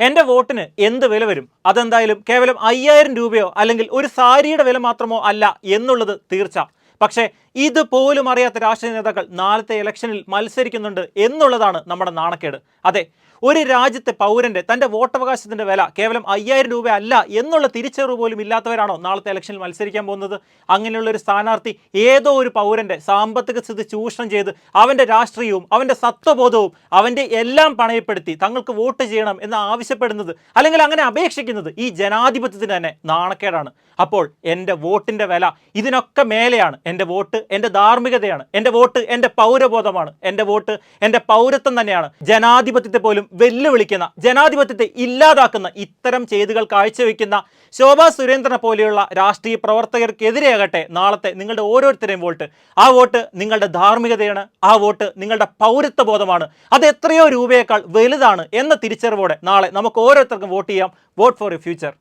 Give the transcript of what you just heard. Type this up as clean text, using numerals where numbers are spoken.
എൻ്റെ വോട്ടിന് എന്ത് വില വരും? അതെന്തായാലും കേവലം 5000 രൂപയോ അല്ലെങ്കിൽ ഒരു സാരിയുടെ വില മാത്രമോ അല്ല എന്നുള്ളത് തീർച്ച. പക്ഷേ ഇതുപോലും അറിയാത്ത രാഷ്ട്രീയ നേതാക്കൾ നാളത്തെ ഇലക്ഷനിൽ മത്സരിക്കുന്നുണ്ട് എന്നുള്ളതാണ് നമ്മുടെ നാണക്കേട്. അതെ, ഒരു രാജ്യത്തെ പൗരന്റെ തൻ്റെ വോട്ടവകാശത്തിൻ്റെ വില കേവലം 5000 രൂപ അല്ല എന്നുള്ള തിരിച്ചറിവ് പോലും ഇല്ലാത്തവരാണോ നാളത്തെ ഇലക്ഷനിൽ മത്സരിക്കാൻ പോകുന്നത്? അങ്ങനെയുള്ള ഒരു സ്ഥാനാർത്ഥി ഏതോ ഒരു പൗരന്റെ സാമ്പത്തിക സ്ഥിതി ചൂഷണം ചെയ്ത് അവൻ്റെ രാഷ്ട്രീയവും അവൻ്റെ സത്വബോധവും അവൻ്റെ എല്ലാം പണയപ്പെടുത്തി തങ്ങൾക്ക് വോട്ട് ചെയ്യണം എന്ന് ആവശ്യപ്പെടുന്നത് അല്ലെങ്കിൽ അങ്ങനെ അപേക്ഷിക്കുന്നത് ഈ ജനാധിപത്യത്തിന് തന്നെ നാണക്കേടാണ്. അപ്പോൾ എൻ്റെ വോട്ടിൻ്റെ വില ഇതിനൊക്കെ മേലെയാണ്. എൻ്റെ വോട്ട് എൻ്റെ ധാർമ്മികതയാണ്, എൻ്റെ വോട്ട് എൻ്റെ പൗരബോധമാണ്, എൻ്റെ വോട്ട് എൻ്റെ പൗരത്വം തന്നെയാണ്. ജനാധിപത്യത്തെ പോലും വെല്ലുവിളിക്കുന്ന, ജനാധിപത്യത്തെ ഇല്ലാതാക്കുന്ന ഇത്തരം ചെയ്തികൾ കാഴ്ചവെക്കുന്ന ശോഭാ സുരേന്ദ്രനെ പോലെയുള്ള രാഷ്ട്രീയ പ്രവർത്തകർക്കെതിരെയാകട്ടെ നാളത്തെ നിങ്ങളുടെ ഓരോരുത്തരെയും വോട്ട്. ആ വോട്ട് നിങ്ങളുടെ ധാർമ്മികതയാണ്, ആ വോട്ട് നിങ്ങളുടെ പൗരത്വ ബോധമാണ്. അത് എത്രയോ രൂപയേക്കാൾ വലുതാണ് എന്ന തിരിച്ചറിവോടെ നാളെ നമുക്ക് ഓരോരുത്തർക്കും വോട്ട് ചെയ്യാം. Vote four A future.